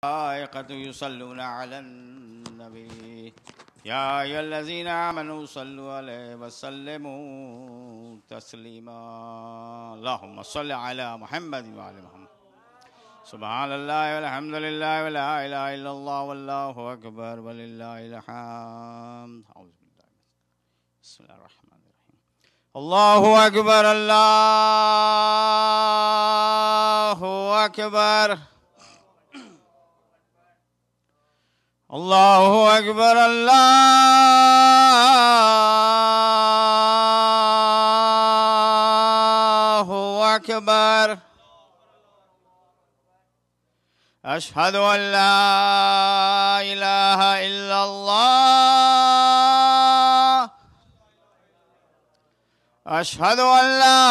الملائكة يصلون على النبي يا أيها الذين آمنوا صلوا عليه وسلموا تسليما اللهم صل على محمد وعلى محمد سبحان الله والحمد لله ولا إله إلا الله والله أكبر ولله الحمد. أعوذ بالله. بسم الله الرحمن الرحيم. الله أكبر الله أكبر الله أكبر الله أكبر أشهد أن لا إله إلا الله أشهد أن لا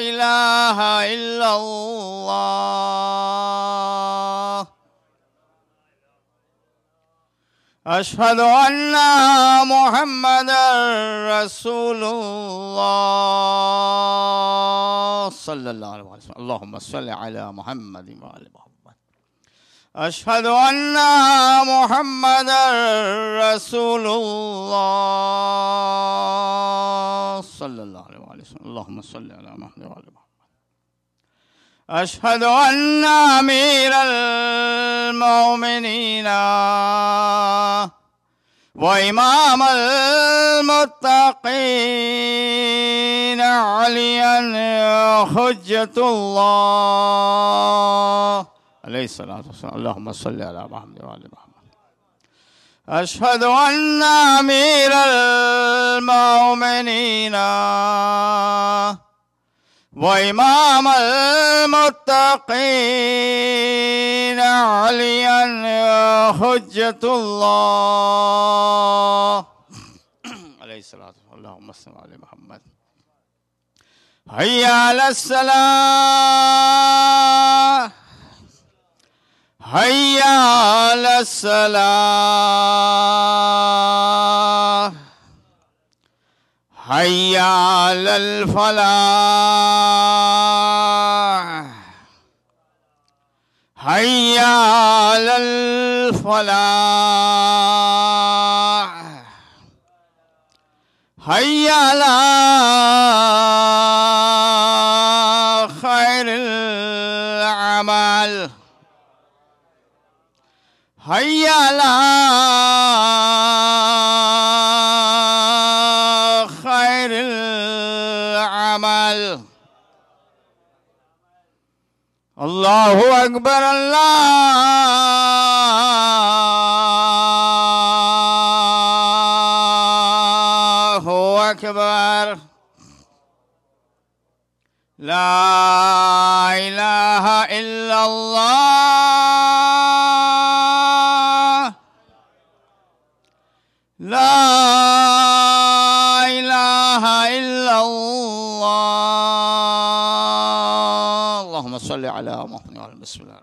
إله إلا الله أشهد أن محمدًا رسول الله صلى الله عليه وسلم. اللهم صل على محمد وعلى محمد. أشهد أن محمدًا رسول الله صلى الله عليه وسلم. اللهم صل على محمد وعلى محمد. أشهد أن أمير المؤمنين وإمام المتقين عليا حجة الله عليه الصلاة والسلام. اللهم صل على محمد وعلى محمد. أشهد أن أمير المؤمنين وإمام المتقين عليا حجة الله عليه الصلاة والسلام. اللهم صل على محمد. هيا على الصلاة هيا على الصلاة هيا على الفلاح هيا على الفلاح هيا على خير العمل هيا على خير العمل. الله أكبر الله أكبر لا إله إلا الله لا إله إلا الله. اللهم صل على محمد وعلى بسم الله.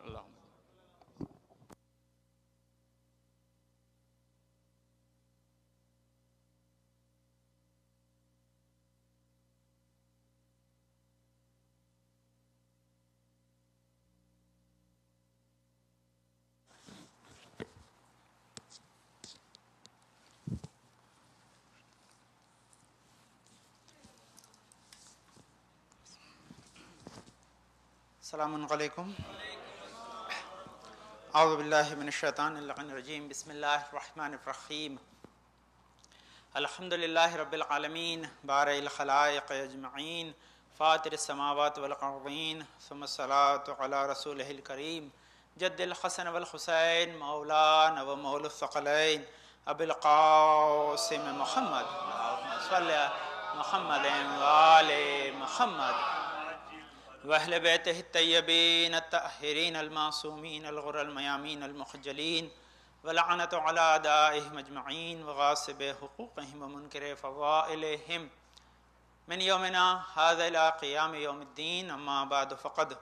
السلام علیکم. اعوذ باللہ من الشیطان اللعین الرجیم. بسم اللہ الرحمن الرحیم. الحمد للہ رب العالمین بارئ الخلائق اجمعین فاطر السماوات والارضین ثم الصلاة علی رسولہ الکریم جد الحسن والحسین مولانا و مولا الثقلین ابی القاسم محمد صلی محمد وآل محمد وأهل بيته الطيبين الطاهرين المعصومين الغر الميامين المخجلين ولعنة على أعدائهم أجمعين وغاصب حقوقهم ومنكر فضائلهم من يومنا هذا إلى قيام يوم الدين. أما بعد فقد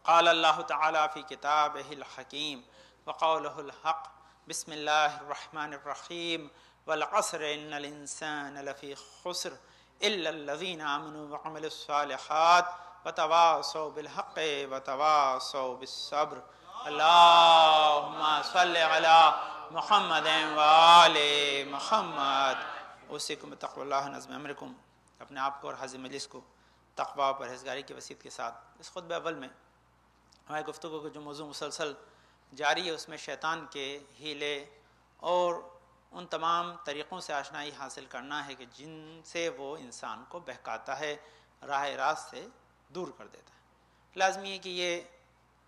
قال الله تعالى في كتابه الحكيم وقوله الحق. بسم الله الرحمن الرحيم. والعصر إن الإنسان لفي خسر إلا الذين آمنوا وعملوا الصالحات وتواصوا بالحق وتواصوا بالصبر. اللہم صلی علی محمد وآل محمد۔ اوصیکم بتقوی اللہ نظم امرکم، اپنے آپ کو اور حاضر مجلس کو تقوی و پرہیزگاری کی وصیت کے ساتھ اس خطبہ اول میں ہماری گفتگو کا جو موضوع مسلسل جاری ہے اس میں شیطان کے ہیلے اور ان تمام طریقوں سے آشنائی حاصل کرنا ہے کہ جن سے وہ انسان کو بہکاتا ہے، راہ راست سے دور کر دیتا ہے۔ لازمی ہے کہ یہ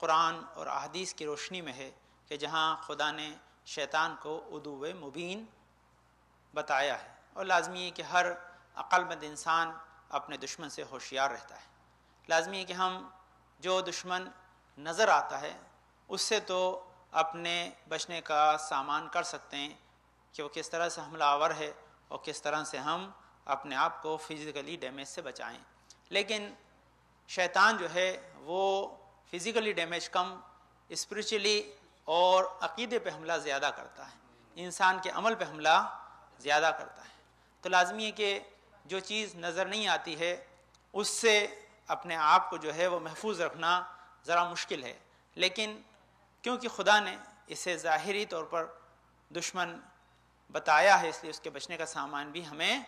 قرآن اور احادیث کی روشنی میں ہے کہ جہاں خدا نے شیطان کو عدو مبین بتایا ہے، اور لازمی ہے کہ ہر عقل مند انسان اپنے دشمن سے ہوشیار رہتا ہے۔ لازمی ہے کہ ہم جو دشمن نظر آتا ہے اس سے تو اپنے بچنے کا سامان کر سکتے ہیں کہ وہ کس طرح سے حملہ آور ہے اور کس طرح سے ہم اپنے آپ کو فزیکلی ڈیمیج سے بچائیں، لیکن شیطان جو ہے وہ فزیکلی ڈیمیج کم، اسپریچولی اور عقیدے پہ حملہ زیادہ کرتا ہے، انسان کے عمل پہ حملہ زیادہ کرتا ہے۔ تو لازمی ہے کہ جو چیز نظر نہیں آتی ہے اس سے اپنے آپ کو جو ہے وہ محفوظ رکھنا ذرا مشکل ہے، لیکن کیونکہ خدا نے اسے ظاہری طور پر دشمن بتایا ہے اس لیے اس کے بچنے کا سامان بھی ہمیں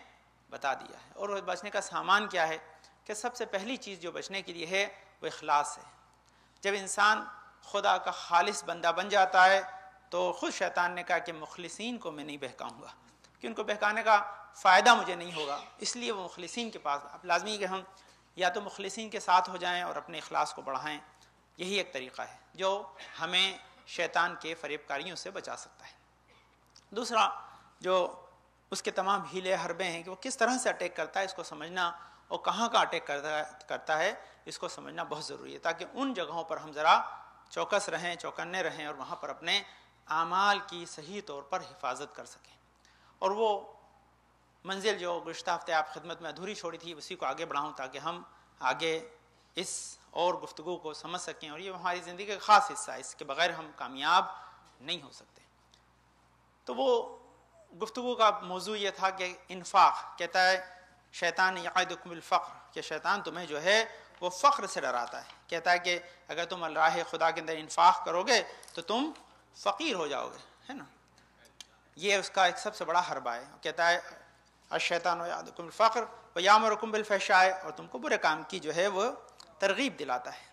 بتا دیا ہے۔ اور وہ بچنے کا سامان کیا ہے کہ سب سے پہلی چیز جو بچنے کے لیے ہے وہ اخلاص ہے۔ جب انسان خدا کا خالص بندہ بن جاتا ہے تو خود شیطان نے کہا کہ مخلصین کو میں نہیں بہکاؤں گا، کہ ان کو بہکانے کا فائدہ مجھے نہیں ہوگا، اس لیے وہ مخلصین کے پاس۔ اب لازمی ہے کہ ہم یا تو مخلصین کے ساتھ ہو جائیں اور اپنے اخلاص کو بڑھائیں، یہی ایک طریقہ ہے جو ہمیں شیطان کے فریب کاریوں سے بچا سکتا ہے۔ دوسرا جو اس کے تمام ہیلے حربے ہیں کہ وہ کس طرح سے اٹیک کرتا ہے اس کو سمجھنا، اور کہاں کا اٹیک کرتا ہے اس کو سمجھنا بہت ضروری ہے، تاکہ ان جگہوں پر ہم ذرا چوکس رہیں، چوکنے رہیں اور وہاں پر اپنے اعمال کی صحیح طور پر حفاظت کر سکیں۔ اور وہ منزل جو گزشتہ ہفتے آپ خدمت میں ادھوری چھوڑی تھی اسی کو آگے بڑھاؤں تاکہ ہم آگے اس اور گفتگو کو سمجھ سکیں، اور یہ ہماری زندگی کا خاص حصہ ہے، اس کے بغیر ہم کامیاب نہیں ہو سکتے۔ تو وہ گفتگو کا موضوع یہ تھا کہ انفاق، کہتا ہے شیطان یعدکم الفقر، کہ شیطان تمہیں جو ہے وہ فقر سے ڈراتا ہے، کہتا ہے کہ اگر تم راہ خدا کے اندر انفاق کرو گے تو تم فقیر ہو جاؤ گے، ہے نا، یہ اس کا ایک سب سے بڑا حربہ ہے۔ کہتا ہے الشیطان یعدکم الفقر ویامرکم بالفحشاء، اور تم کو برے کام کی جو ہے وہ ترغیب دلاتا ہے۔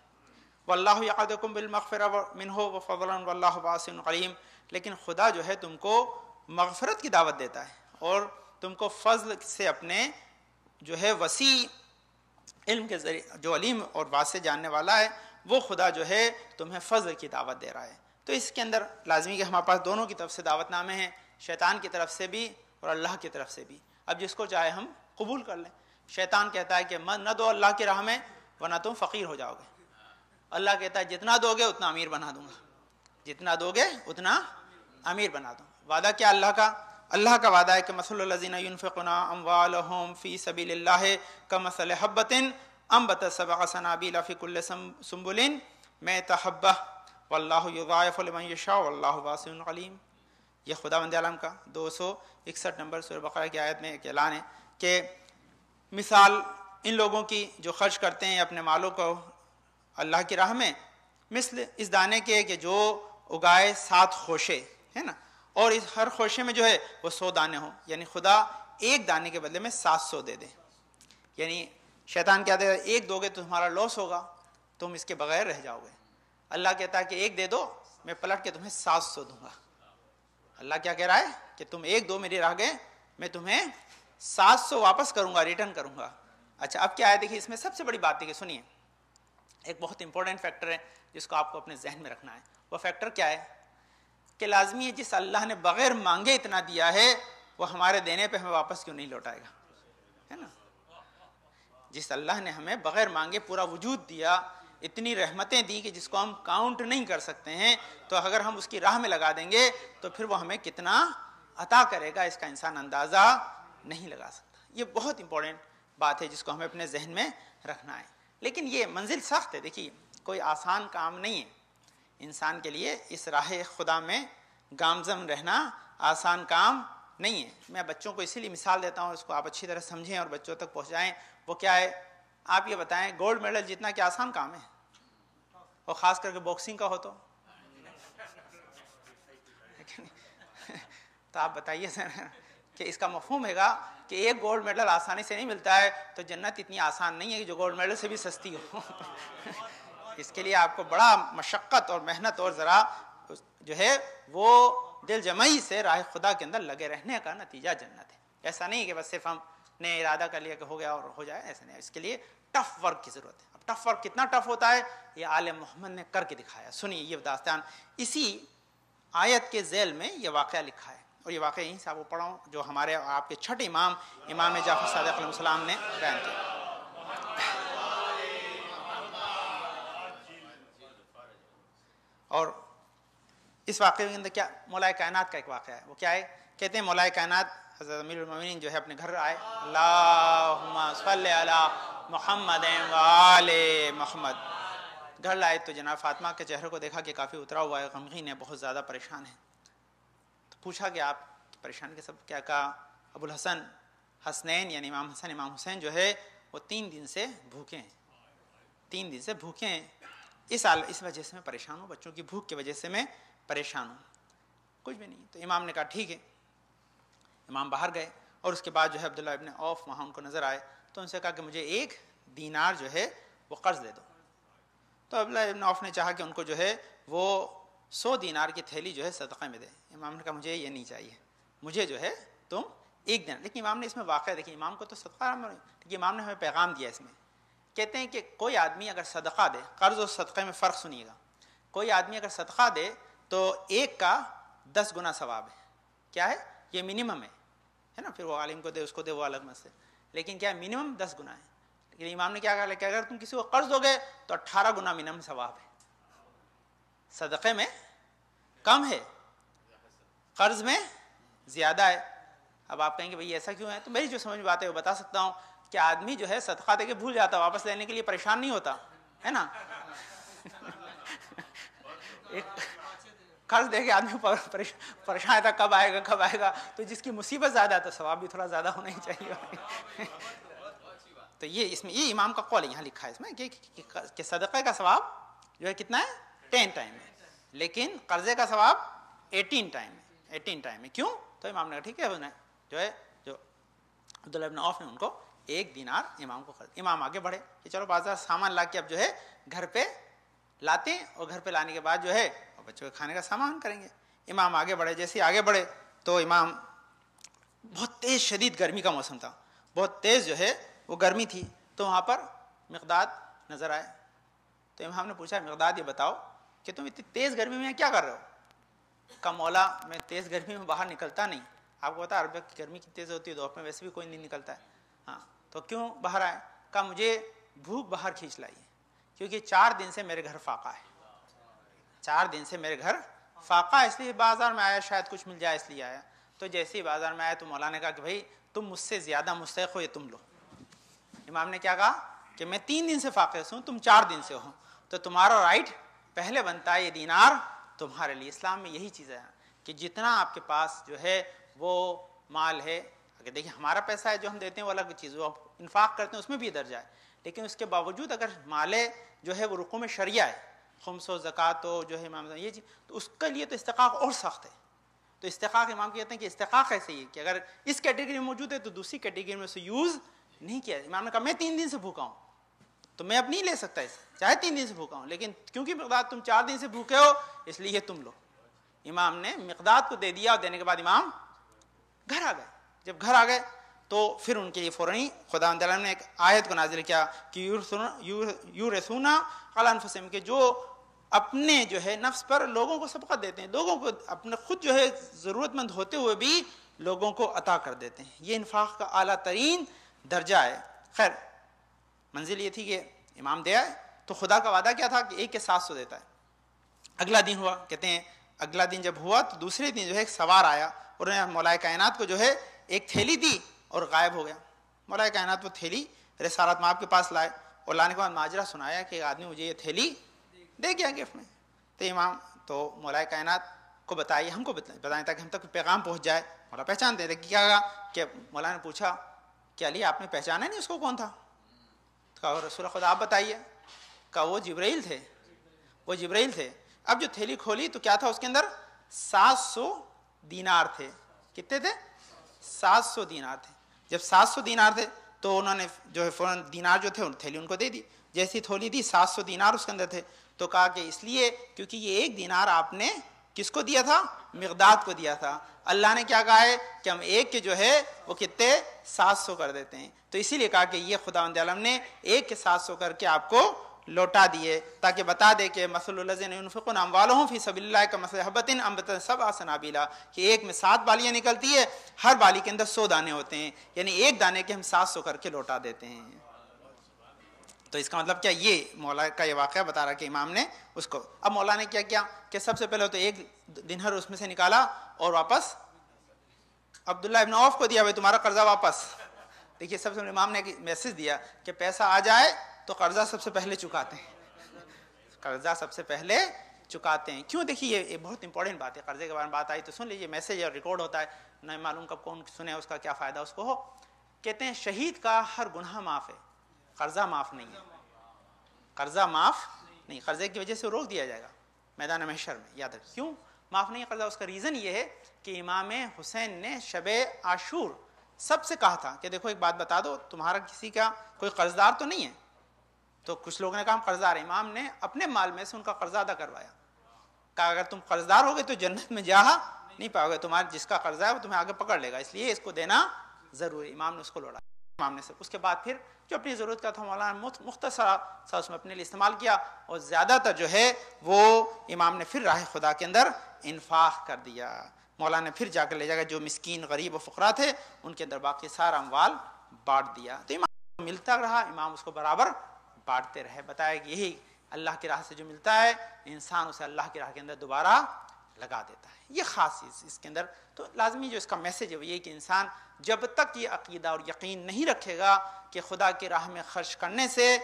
واللہ یعدکم بالمغفرۃ منہ وفضلا واللہ واسع علیم، لیکن خدا جو ہے تم کو مغفرت کی دعوت دیتا ہے اور تم کو فضل سے اپنے جو ہے وسیع علم کے ذریعے، جو علیم اور واسع جاننے والا ہے وہ خدا جو ہے تمہیں فضل کی دعوت دے رہا ہے۔ تو اس کے اندر لازمی کہ ہمارے پاس دونوں کی طرف سے دعوت نامے ہیں، شیطان کی طرف سے بھی اور اللہ کی طرف سے بھی۔ اب جس کو چاہے ہم قبول کر لیں۔ شیطان کہتا ہے کہ نہ دو اللہ کی راہ میں ورنہ تم فقیر ہو جاؤ گے، اللہ کہتا ہے جتنا دو گے اتنا امیر بنا دوں گا، جتنا دو گے اتنا امیر بنا دوں۔ وعدہ کیا اللہ کا وعدہ ہے کہ مثل الذین ينفقون اموالهم فی سبیل اللہ کمثل حبۃ انبتت سبع سنابل فی کل سنبل مئۃ حبۃ واللہ یضاعف لمن یشاء واللہ واسع علیم۔ یہ خداوند عالم کا 261 نمبر سورہ بقرہ کی آیت میں ایک اعلان ہے کہ مثال ان لوگوں کی جو خرچ کرتے ہیں اپنے مالوں کو اللہ کی راہ میں، مثل اس دانے کے کہ جو اگائے 7 خوشے، ہے نا، اور اس ہر خوشے میں جو ہے وہ 100 دانے ہوں، یعنی خدا ایک دانے کے بدلے میں 700 دے دے۔ یعنی شیطان کہتا ہے ایک دو گے تو تمہارا لاس ہوگا، تم اس کے بغیر رہ جاؤ گے۔ اللہ کہتا ہے کہ ایک دے دو میں پلٹ کے تمہیں 700 دوں گا۔ اللہ کیا کہہ رہا ہے کہ تم ایک دو میری راہ گئے میں تمہیں 700 واپس کروں گا، ریٹرن کروں گا۔ اچھا اب کیا ہے دیکھیے، اس میں سب سے بڑی بات ہے کہ سنیے، ایک بہت امپورٹنٹ فیکٹر ہے جس کو آپ کو اپنے ذہن میں رکھنا ہے۔ وہ فیکٹر کیا ہے کہ لازمی ہے جس اللہ نے بغیر مانگے اتنا دیا ہے وہ ہمارے دینے پہ ہمیں واپس کیوں نہیں لوٹائے گا، ہے نا۔ جس اللہ نے ہمیں بغیر مانگے پورا وجود دیا، اتنی رحمتیں دی کہ جس کو ہم کاؤنٹ نہیں کر سکتے ہیں، تو اگر ہم اس کی راہ میں لگا دیں گے تو پھر وہ ہمیں کتنا عطا کرے گا اس کا انسان اندازہ نہیں لگا سکتا۔ یہ بہت امپورٹنٹ بات ہے جس کو ہمیں اپنے ذہن میں رکھنا ہے۔ لیکن یہ منزل سخت ہے، دیکھیے کوئی آسان کام نہیں ہے انسان کے لیے، اس راہ خدا میں گامزن رہنا آسان کام نہیں ہے۔ میں بچوں کو اسی لیے مثال دیتا ہوں، اس کو آپ اچھی طرح سمجھیں اور بچوں تک پہنچائیں۔ وہ کیا ہے آپ یہ بتائیں، گولڈ میڈل جیتنا کیا آسان کام ہے؟ اور خاص کر کے باکسنگ کا ہو تو تو آپ بتائیے سر کہ اس کا مفہوم ہے گا کہ ایک گولڈ میڈل آسانی سے نہیں ملتا ہے تو جنت اتنی آسان نہیں ہے کہ جو گولڈ میڈل سے بھی سستی ہو. اس کے لیے آپ کو بڑا مشقت اور محنت اور ذرا جو ہے وہ دل جمعی سے راہ خدا کے اندر لگے رہنے کا نتیجہ جنت ہے. ایسا نہیں کہ بس صرف ہم نے ارادہ کر لیا کہ ہو گیا اور ہو جائے، ایسا نہیں. اس کے لیے ٹف ورک کی ضرورت ہے. اب ٹف ورک کتنا ٹف ہوتا ہے یہ آل محمد نے کر کے دکھایا. سنیے یہ داستان اسی آیت کے ذیل میں یہ واقعہ لکھا ہے، اور یہ واقعہ یہیں سے آپ کو پڑھاؤں جو ہمارے آپ کے چھٹے امام جعفر صادق علیہ السلام نے بیان کیا. اور اس واقعے کے اندر کیا مولا کائنات کا ایک واقعہ ہے. وہ کیا ہے؟ کہتے ہیں مولا کائنات حضرت امیر المومنین جو ہے اپنے گھر آئے، اللہم صلی علی محمد و آل محمد. گھر لائے تو جناب فاطمہ کے چہرے کو دیکھا کہ کافی اترا ہوا ہے، غمگین ہے، بہت زیادہ پریشان ہے. تو پوچھا کہ آپ پریشان کے سب کیا؟ کہا ابو الحسن حسنین یعنی امام حسن امام حسین جو ہے وہ 3 دن سے بھوکے ہیں. 3 دن سے بھوکے ہیں. اس وجہ سے میں پریشان ہوں، بچوں کی بھوک کی وجہ سے میں پریشان ہوں. کچھ بھی نہیں. تو امام نے کہا ٹھیک ہے. امام باہر گئے اور اس کے بعد جو ہے عبداللہ ابن عوف وہاں ان کو نظر آئے تو ان سے کہا کہ مجھے 1 دینار جو ہے وہ قرض دے دو. تو عبداللہ ابن عوف نے چاہا کہ ان کو جو ہے وہ 100 دینار کی تھیلی جو ہے صدقہ میں دے. امام نے کہا مجھے یہ نہیں چاہیے، مجھے جو ہے تم 1 دینار. لیکن امام نے اس میں واقعہ دیکھیں، امام کو تو صدقہ لیکن امام نے ہمیں پیغام دیا اس میں. کہتے ہیں کہ کوئی آدمی اگر صدقہ دے، قرض اور صدقے میں فرق سنیے گا، کوئی آدمی اگر صدقہ دے تو 1 کا 10 گنا ثواب ہے. کیا ہے؟ یہ منیمم ہے نا. پھر وہ عالم کو دے، اس کو دے، وہ الگ مسئلہ. لیکن کیا منیمم 10 گنا ہے. لیکن امام نے کیا کہا کہ اگر تم کسی کو قرض دو گے تو 18 گنا منیمم ثواب ہے. صدقے میں کم ہے، قرض میں زیادہ ہے. اب آپ کہیں گے بھئی ایسا کیوں ہے؟ تو میری جو سمجھ میں بات ہے وہ بتا سکتا ہوں کہ آدمی جو ہے صدقہ دے کے بھول جاتا، واپس لینے کے لیے پریشان نہیں ہوتا ہے نا. قرض دے کے آدمی پریشان تھا کب آئے گا. تو جس کی مصیبت زیادہ ہے تو ثواب بھی تھوڑا زیادہ ہونا ہی چاہیے. تو یہ اس میں یہ امام کا قول یہاں لکھا ہے اس میں کہ صدقے کا ثواب جو ہے کتنا ہے؟ 10 ٹائم ہے. لیکن قرضے کا ثواب 18 ٹائم ہے. 18 ٹائم ہے. کیوں؟ تو امام نے کہا ٹھیک ہے جو ہے جو عبداللہ ابن عوف نے ان کو 1 دینار امام کو خرید. امام آگے بڑھے کہ چلو بازار سامان لا کے اب جو ہے گھر پہ لاتے ہیں، اور گھر پہ لانے کے بعد جو ہے بچوں کے کھانے کا سامان کریں گے. امام آگے بڑھے. جیسے آگے بڑھے تو امام بہت تیز شدید گرمی کا موسم تھا، بہت تیز جو ہے وہ گرمی تھی. تو وہاں پر مقداد نظر آئے. تو امام نے پوچھا مقداد یہ بتاؤ کہ تم اتنی تیز گرمی میں کیا کر رہے ہو؟ کہا مولا میں تیز گرمی میں باہر نکلتا نہیں. آپ کو پتا عرب کی گرمی کتنی تیز ہوتی ہے، دھوپ میں ویسے بھی کوئی نہیں نکلتا ہے. ہاں تو کیوں باہر آئے؟ کہا مجھے بھوک باہر کھینچ لائی ہے، کیونکہ 4 دن سے میرے گھر فاقہ ہے. 4 دن سے میرے گھر فاقہ، اس لیے بازار میں آیا، شاید کچھ مل جائے اس لیے آیا. تو جیسے ہی بازار میں آیا تو مولا نے کہا کہ بھائی تم مجھ سے زیادہ مستحق ہو، یہ تم لو. امام نے کیا کہا کہ میں 3 دن سے فاقے سے ہوں، تم 4 دن سے ہو، تو تمہارا رائٹ پہلے بنتا ہے یہ دینار تمہارے لیے. اسلام میں یہی چیز ہے کہ جتنا آپ کے پاس جو ہے وہ مال ہے، اگر دیکھیں ہمارا پیسہ ہے جو ہم دیتے ہیں وہ الگ چیز، وہ انفاق کرتے ہیں اس میں بھی درجہ ہے. لیکن اس کے باوجود اگر مال جو ہے وہ رقوع میں شرعیہ ہے، خمس و زکوٰۃ و جو ہے امام یہ چیز، تو اس کے لیے تو استحقاق اور سخت ہے. تو استحقاق امام کہتے ہیں کہ استحقاق ایسے ہی ہے کہ اگر اس کیٹیگری میں موجود ہے تو دوسری کیٹیگری میں اسے یوز نہیں کیا. امام نے کہا میں 3 دن سے بھوکا ہوں تو میں اب نہیں لے سکتا اسے، چاہے 3 دن سے بھوکا ہوں، لیکن کیونکہ مقداد تم 4 دن سے بھوکے ہو اس لیے تم لو. امام نے مقداد کو دے دیا، اور دینے کے بعد امام گھر آ گئے. جب گھر آ گئے تو پھر ان کے لیے فوراً خدا تعالیٰ نے ایک آیت کو نازل کیا کہ یورثون علی انفسہم، کہ جو اپنے جو ہے نفس پر لوگوں کو سبقت دیتے ہیں، لوگوں کو اپنے خود جو ہے ضرورت مند ہوتے ہوئے بھی لوگوں کو عطا کر دیتے ہیں. یہ انفاق کا اعلیٰ ترین درجہ ہے. خیر منزل یہ تھی کہ امام دے آئے تو خدا کا وعدہ کیا تھا کہ 1 کے 700 دیتا ہے. اگلا دن ہوا، کہتے ہیں اگلا دن جب ہوا تو دوسرے دن جو ہے ایک سوار آیا اور انہیں مولا کائنات کو جو ہے ایک تھیلی دی اور غائب ہو گیا. مولا کائنات وہ تھیلی رسالت مآب کے پاس لائے اور لانے کے بعد ماجرا سنایا کہ ایک آدمی مجھے یہ تھیلی دے گیا گفٹ میں. تو امام تو مولا کائنات کو بتائیے، ہم کو بتائیں تاکہ ہم تک پیغام پہنچ جائے. مولا پہچانتے تھے کہ کیا کہا کہ مولا نے پوچھا کہ علی آپ نے پہچانا نہیں اس کو کون تھا؟ کہا رسول خدا آپ بتائیے. کہا وہ جبرائیل تھے، وہ جبرائیل تھے. اب جو تھیلی کھولی تو کیا تھا اس کے اندر؟ 700 دینار تھے. کتنے تھے؟ 700 دینار تھے. جب 700 دینار تھے تو انہوں نے جو ہے فوراً دینار جو تھے تھیلی ان کو دے دی. جیسی تھولی دی 700 دینار اس کے اندر تھے. تو کہا کہ اس لیے کیونکہ یہ ایک دینار آپ نے کس کو دیا تھا؟ مقداد کو دیا تھا. اللہ نے کیا کہا ہے کہ ہم ایک کے جو ہے وہ کتنے 700 کر دیتے ہیں. تو اسی لیے کہا کہ یہ خداوند عالم نے ایک کے 700 کر کے آپ کو لوٹا دیے تاکہ بتا دے کہ مثل الذین ينفقون اموالهم فی سبیل اللہ کمثل حبۃ انبتت سبع سنابل، کہ ایک میں 7 بالیاں نکلتی ہے، ہر بالی کے اندر 100 دانے ہوتے ہیں، یعنی ایک دانے کے ہم 700 کر کے لوٹا دیتے ہیں. تو اس کا مطلب کیا؟ یہ مولا کا یہ واقعہ بتا رہا کہ امام نے اس کو. اب مولا نے کیا کیا کہ سب سے پہلے تو ایک دینار اس میں سے نکالا اور واپس عبداللہ ابن عوف کو دیا، بھائی تمہارا قرضہ واپس. دیکھیے سب سے امام نے میسج دیا کہ پیسہ آ جائے تو قرضہ سب سے پہلے چکاتے ہیں، قرضہ سب سے پہلے چکاتے ہیں. کیوں؟ دیکھیے یہ بہت امپورٹنٹ بات ہے. قرضے کے بارے میں بات آئی تو سن لیجیے، میسج اور ریکارڈ ہوتا ہے، نہ معلوم کب کون سنے اس کا کیا فائدہ اس کو ہو. کہتے ہیں شہید کا ہر گناہ معاف ہے، قرضہ معاف نہیں ہے. قرضہ معاف نہیں، قرضے کی وجہ سے روک دیا جائے گا میدان محشر میں. یاد رکھیں کیوں معاف نہیں ہے قرضہ. اس کا ریزن یہ ہے کہ امام حسین نے شب عاشور سب سے کہا تھا کہ دیکھو ایک بات بتا دو، تمہارا کسی کا کوئی قرضدار تو نہیں ہے. تو کچھ لوگوں نے کہا ہم قرضدار ہیں. امام نے اپنے مال میں سے ان کا قرضہ ادا کروایا. کہا اگر تم قرضدار ہوگے تو جنت میں جا نہیں پاؤ گے، تمہارا جس کا قرضہ ہے وہ تمہیں آگے پکڑ لے گا، اس لیے اس کو دینا ضروری. امام نے اس کو لوٹا. امام نے اس کے بعد پھر جو اپنی ضرورت کا تھا مولانا مختصر سا اس میں اپنے لیے استعمال کیا، اور زیادہ تر جو ہے وہ امام نے پھر راہ خدا کے اندر انفاق کر دیا. مولانا نے پھر جا کر لے جا کر جو مسکین غریب و فقراء تھے ان کے اندر باقی سارا اموال بانٹ دیا. تو امام ملتا رہا، امام اس کو برابر بانٹتے رہے. بتایا کہ یہی اللہ کی راہ سے جو ملتا ہے انسان اسے اللہ کی راہ کے اندر دوبارہ لگا دیتا ہے. یہ خاص چیز اس کے اندر. تو لازمی جو اس کا میسج ہے وہ یہ کہ انسان جب تک یہ عقیدہ اور یقین نہیں رکھے گا کہ خدا کی راہ میں خرچ کرنے سے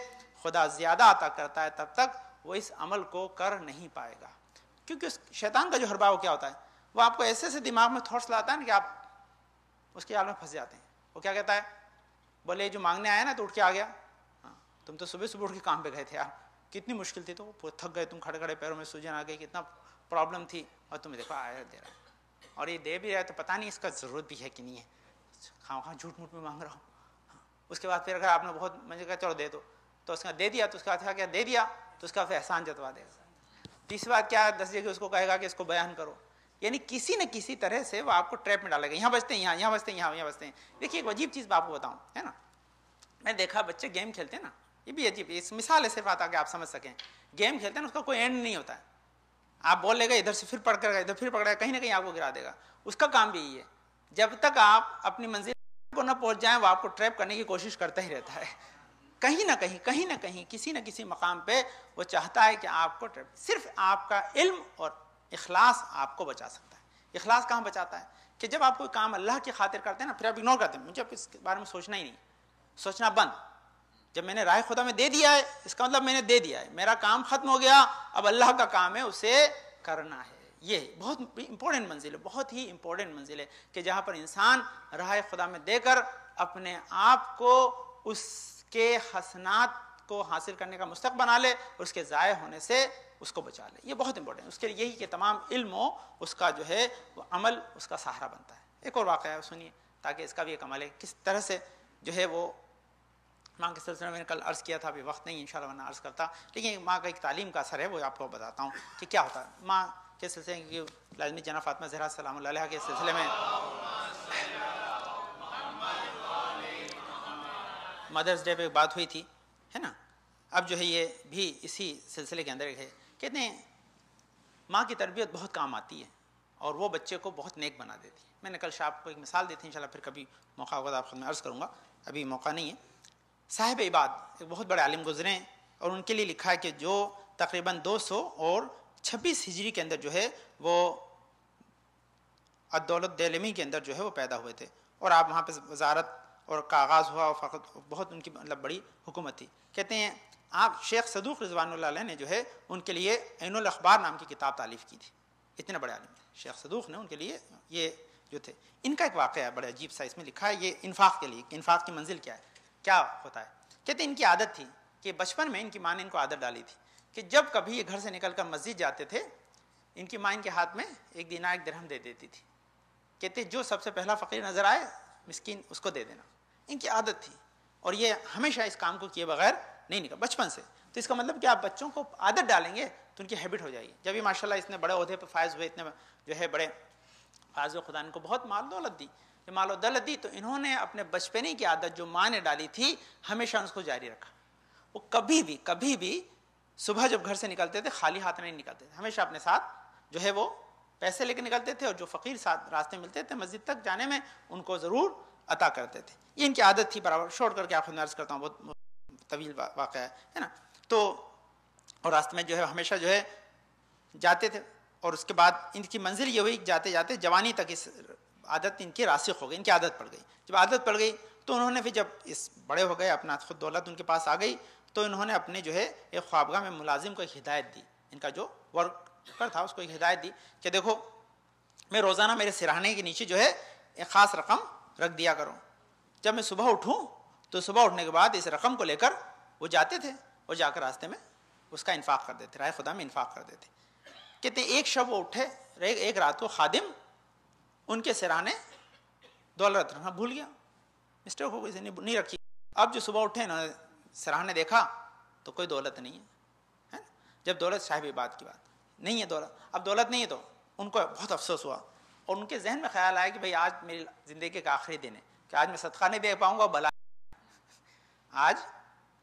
خدا زیادہ عطا کرتا ہے، تب تک وہ اس عمل کو کر نہیں پائے گا. کیونکہ شیطان کا جو حربہ وہ کیا ہوتا ہے، وہ آپ کو ایسے سے دماغ میں تھاٹس لاتا ہے نا کہ آپ اس کے جال میں پھنس جاتے ہیں. وہ کیا کہتا ہے، بولے جو مانگنے آیا نا تو اٹھ کے آ گیا، تم تو صبح صبح اٹھ کے کام پہ گئے تھے یار، کتنی مشکل تھی، تو تھک گئے تم، کھڑے کھڑے پیروں میں سوجن آ گئی، کتنا پرابلم تھی، اور تمہیں دیکھو آیا دے رہا، اور یہ دے بھی رہا ہے تو پتہ نہیں اس کا ضرورت بھی ہے کہ نہیں ہے، خواہ جھوٹ موٹ میں مانگ رہا ہوں. اس کے بعد پھر اگر آپ نے بہت مجھے کہا چلو دے دو تو اس کا دے دیا، تو اس کا کیا دے دیا تو اس کا پھر احسان جتوا دے گا. تیسری بات کیا 10 جگہ اس کو کہے گا کہ اس کو بیان کرو، یعنی کسی نہ کسی طرح سے وہ آپ کو ٹریپ میں ڈالے گا. یہاں بچتے ہیں، یہاں بچتے ہیں، یہاں بچتے ہیں. دیکھیے ایک عجیب چیز میں آپ کو بتاؤں، ہے نا، میں دیکھا بچے گیم کھیلتے ہیں نا، یہ بھی عجیب، اس مثال ہے صرف آتا کہ آپ سمجھ سکیں. گیم کھیلتے ہیں نا، اس کا کوئی اینڈ نہیں ہوتا ہے. آپ بول لے گا ادھر سے پھر پڑھ کر ادھر پھر پکڑے گا، کہیں نہ کہیں آپ کو گرا دے گا. اس کا کام بھی یہی ہے، جب تک آپ اپنی منزل کو نہ پہنچ جائیں وہ آپ کو ٹریپ کرنے کی کوشش کرتا ہی رہتا ہے. کہیں نہ کہیں کسی نہ کسی مقام پہ وہ چاہتا ہے کہ آپ کو ٹریپ. صرف آپ کا علم اور اخلاص آپ کو بچا سکتا ہے. اخلاص کہاں بچاتا ہے کہ جب آپ کوئی کام اللہ کی خاطر کرتے ہیں نا، پھر آپ اگنور کرتے ہیں، مجھے اس کے بارے میں سوچنا ہی نہیں، سوچنا بند. جب میں نے رائے خدا میں دے دیا ہے، اس کا مطلب میں نے دے دیا ہے، میرا کام ختم ہو گیا، اب اللہ کا کام ہے اسے کرنا ہے. یہ بہت امپورٹنٹ منزل ہے، بہت ہی امپورٹنٹ منزل ہے کہ جہاں پر انسان راہ خدا میں دے کر اپنے آپ کو اس کے حسنات کو حاصل کرنے کا مستحق بنا لے اور اس کے ضائع ہونے سے اس کو بچا لے. یہ بہت امپورٹنٹ ہے. اس کے لیے یہی کہ تمام علم ہو، اس کا جو ہے وہ عمل اس کا سہارا بنتا ہے. ایک اور واقعہ ہے سنیے تاکہ اس کا بھی ایک عمل ہے کس طرح سے جو ہے وہ ماں کے سلسلے میں نے کل عرض کیا تھا، ابھی وقت نہیں انشاءاللہ ورنہ عرض کرتا، لیکن ماں کا ایک تعلیم کا اثر ہے وہ آپ کو بتاتا ہوں کہ کیا ہوتا ہے ماں کے سلسلے میں. لازمی جناب فاطمہ زہرا سلام اللہ علیہ کے سلسلے میں مدرس ڈے پہ بات ہوئی تھی، ہے نا. اب جو ہے یہ بھی اسی سلسلے کے اندر ہے. کہتے ہیں ماں کی تربیت بہت کام آتی ہے اور وہ بچے کو بہت نیک بنا دیتی ہے. میں نے کل شاپ کو ایک مثال دی تھی، انشاءاللہ پھر کبھی موقع ہوگا تو آپ خود میں عرض کروں گا، ابھی موقع نہیں ہے. صاحب عباد ایک بہت بڑے عالم گزرے ہیں اور ان کے لیے لکھا ہے کہ جو تقریباً 226 ہجری کے اندر جو ہے وہ الدولت دیلمی کے اندر جو ہے وہ پیدا ہوئے تھے، اور آپ وہاں پہ وزارت اور کا آغاز ہوا اور فقط بہت ان کی مطلب بڑی حکومت تھی. کہتے ہیں آپ شیخ صدوق رضوان اللہ علیہ نے جو ہے ان کے لیے عین الاخبار نام کی کتاب تالیف کی تھی. اتنے بڑے عالم تھے شیخ صدوق نے، ان کے لیے یہ جو تھے. ان کا ایک واقعہ ہے بڑا عجیب سا، اس میں لکھا ہے یہ انفاق کے لیے، انفاق کی منزل کیا ہے، کیا ہوتا ہے. کہتے ہیں ان کی عادت تھی کہ بچپن میں ان کی ماں نے ان کو عادت ڈالی تھی کہ جب کبھی یہ گھر سے نکل کر مسجد جاتے تھے، ان کی ماں ان کے ہاتھ میں 1 دینار 1 درہم دے دیتی تھی. کہتے جو سب سے پہلا فقیر نظر آئے مسکین اس کو دے دینا. ان کی عادت تھی اور یہ ہمیشہ اس کام کو کیے بغیر نہیں نکلا بچپن سے. تو اس کا مطلب کہ آپ بچوں کو عادت ڈالیں گے تو ان کی ہیبٹ ہو جائے گی. جب یہ ماشاءاللہ اتنے بڑے عہدے پہ فائز ہوئے, اتنے جو ہے بڑے فائز ہوئے, خدا نے کو بہت مال دولت دی, یہ مال و دولت دی, تو انہوں نے اپنے بچپنے کی عادت جو ماں نے ڈالی تھی ہمیشہ اس کو جاری رکھا. وہ کبھی بھی صبح جب گھر سے نکلتے تھے خالی ہاتھ نہیں نکلتے تھے, ہمیشہ اپنے ساتھ جو ہے وہ پیسے لے کے نکلتے تھے, اور جو فقیر ساتھ راستے ملتے تھے مسجد تک جانے میں ان کو ضرور عطا کرتے تھے. یہ ان کی عادت تھی. برابر شورٹ کر کے آپ خود میں عرض کرتا ہوں, بہت طویل واقعہ ہے نا. تو اور راستے میں جو ہے ہمیشہ جو ہے جاتے تھے, اور اس کے بعد ان کی منزل یہ ہوئی جاتے جاتے جوانی تک اس عادت ان کی راسخ ہو گئی, ان کی عادت پڑ گئی. جب عادت پڑ گئی تو انہوں نے پھر جب اس بڑے ہو گئے, اپنا خود دولت ان کے پاس آ گئی, تو انہوں نے اپنے جو ہے ایک خوابگاہ میں ملازم کو ایک ہدایت دی, ان کا جو ورکر تھا اس کو ایک ہدایت دی کہ دیکھو میں روزانہ میرے سرہانے کے نیچے جو ہے ایک خاص رقم رکھ دیا کروں. جب میں صبح اٹھوں تو صبح اٹھنے کے بعد اس رقم کو لے کر وہ جاتے تھے اور جا کر راستے میں اس کا انفاق کر دیتے, راہ خدا میں انفاق کر دیتے. کہتے ہیں ایک شب وہ اٹھے, ایک رات کو خادم ان کے سرہانے دولت رکھنا بھول گیا, مسٹیک ہو گئی, نہیں رکھی. اب جو صبح اٹھے انہوں نے سرہانے دیکھا تو کوئی دولت نہیں ہے. جب دولت صاحب بات کی بات نہیں ہے, دولت اب دولت نہیں ہے تو ان کو بہت افسوس ہوا, اور ان کے ذہن میں خیال آیا کہ بھئی آج میری زندگی کا آخری دن ہے کہ آج میں صدقہ نہیں دے پاؤں گا, بلا آج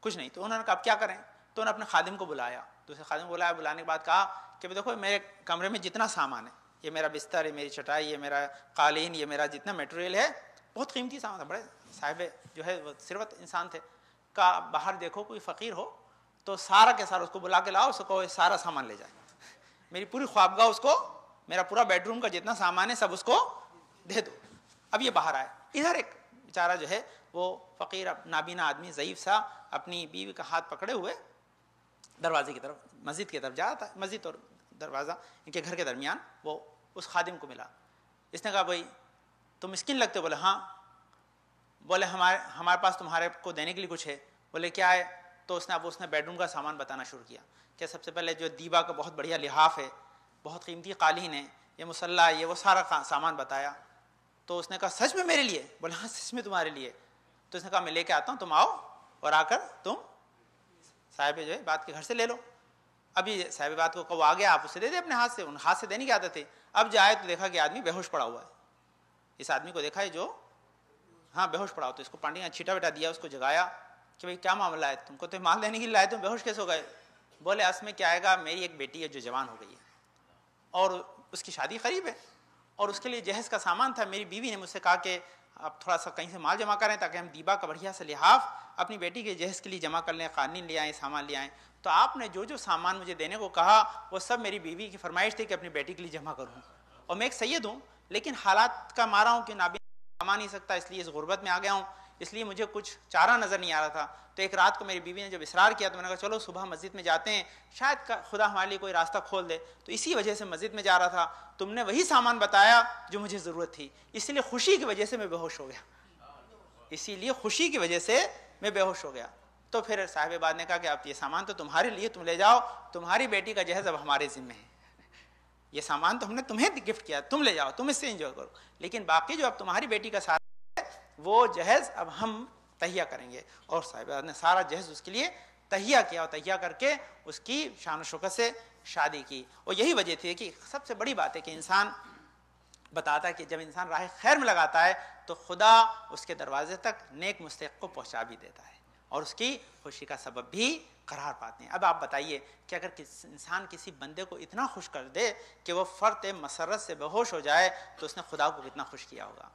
کچھ نہیں. تو انہوں نے کہا اب کیا کریں, تو انہوں نے اپنے خادم کو بلایا, دوسرے خادم کو بلایا. بلانے کے بعد کہا کہ دیکھو میرے کمرے میں جتنا سامان ہے, یہ میرا بستر, یہ میری چٹائی, یہ میرا قالین, یہ میرا جتنا میٹیریل ہے, بہت قیمتی سامان تھا, بڑے صاحب جو ہے وہ ثروت انسان تھے. کہا باہر دیکھو کوئی فقیر ہو تو سارا کے سارا اس کو بلا کے لاؤ, اس کو سارا سامان لے جائے, میری پوری خوابگاہ اس کو, میرا پورا بیڈ روم کا جتنا سامان ہے سب اس کو دے دو. اب یہ باہر آئے, ادھر ایک بیچارہ جو ہے وہ فقیر نابینا آدمی ضعیف سا اپنی بیوی کا ہاتھ پکڑے ہوئے دروازے کی طرف, مسجد کی طرف جا رہا تھا. مسجد اور دروازہ ان کے گھر کے درمیان وہ اس خادم کو ملا. اس نے کہا بھائی تم مسکین لگتے ہو. بولے ہاں. بولے ہمارے پاس تمہارے کو دینے کے لیے کچھ ہے. بولے کیا ہے؟ تو اس نے بیڈ روم کا سامان بتانا شروع کیا کہ سب سے پہلے جو دیبا کا بہت بڑھیا لحاف ہے, بہت قیمتی قالین ہے, یہ مصلی, یہ وہ سارا سامان بتایا. تو اس نے کہا سچ میں میرے لیے؟ بولے ہاں سچ میں تمہارے لیے. تو اس نے کہا میں لے کے آتا ہوں, تم آؤ اور آ کر تم صاحب جو ہے بات کے گھر سے لے لو. ابھی صاحب بات کو وہ آ گیا, آپ اسے دے دے اپنے ہاتھ سے, ان ہاتھ سے دینے کی عادت ہے. اب جائے تو دیکھا کہ آدمی بے ہوش پڑا ہوا ہے. اس آدمی کو دیکھا ہے جو ہاں بے ہوش پڑا ہو, تو اس کو پانڈی نے چھیٹا بیٹا دیا, اس کو جگایا کہ بھائی کیا معاملہ ہے, تم کو تو مال دینے کے لیے لائے, تم بے ہوش کیسے ہو گئے؟ بولے اصل میں کیا آئے گا, میری ایک بیٹی ہے جو جوان ہو گئی ہے اور اس کی شادی قریب ہے, اور اس کے لیے جہیز کا سامان تھا. میری بیوی نے مجھ سے کہا کہ آپ تھوڑا سا کہیں سے مال جمع کریں تاکہ ہم دیبا کا بڑھیا سے لحاف اپنی بیٹی کے جہیز کے لیے جمع کر لیں, قالین لے آئیں, سامان لے آئیں. تو آپ نے جو سامان مجھے دینے کو کہا وہ سب میری بیوی کی فرمائش تھی کہ اپنی بیٹی کے لیے جمع کروں, اور میں ایک سید ہوں لیکن حالات کا مارا ہوں کہ نابینا کما نہیں سکتا, اس لیے اس غربت میں آ گیا ہوں, اس لیے مجھے کچھ چارہ نظر نہیں آ رہا تھا. تو ایک رات کو میری بیوی نے جب اصرار کیا تو میں نے کہا چلو صبح مسجد میں جاتے ہیں, شاید خدا ہمارے لیے کوئی راستہ کھول دے. تو اسی وجہ سے مسجد میں جا رہا تھا, تم نے وہی سامان بتایا جو مجھے ضرورت تھی, اس لیے خوشی کی وجہ سے میں بے ہوش ہو گیا, اسی لیے خوشی کی وجہ سے میں بے ہوش ہو گیا. تو پھر صاحب بعد نے کہا کہ اب یہ سامان تو تمہارے لیے, تم لے جاؤ, تمہاری بیٹی کا جہیز اب ہمارے ذمہ ہے, یہ سامان تو ہم نے تمہیں گفٹ کیا, تم لے جاؤ, تم اس سے انجوائے کرو, لیکن باقی جو اب تمہاری بیٹی کا ساتھ ہے وہ جہیز اب ہم تہیا کریں گے. اور صاحب نے سارا جہیز اس کے لیے تہیا کیا, اور تہیا کر کے اس کی شان و شوکت سے شادی کی. اور یہی وجہ تھی کہ سب سے بڑی بات ہے کہ انسان بتاتا ہے کہ جب انسان راہ خیر میں لگاتا ہے تو خدا اس کے دروازے تک نیک مستحق کو پہنچا بھی دیتا ہے اور اس کی خوشی کا سبب بھی قرار پاتے ہیں. اب آپ بتائیے کہ اگر انسان کسی بندے کو اتنا خوش کر دے کہ وہ فرط مسرت سے بے ہوش ہو جائے تو اس نے خدا کو کتنا خوش کیا ہوگا.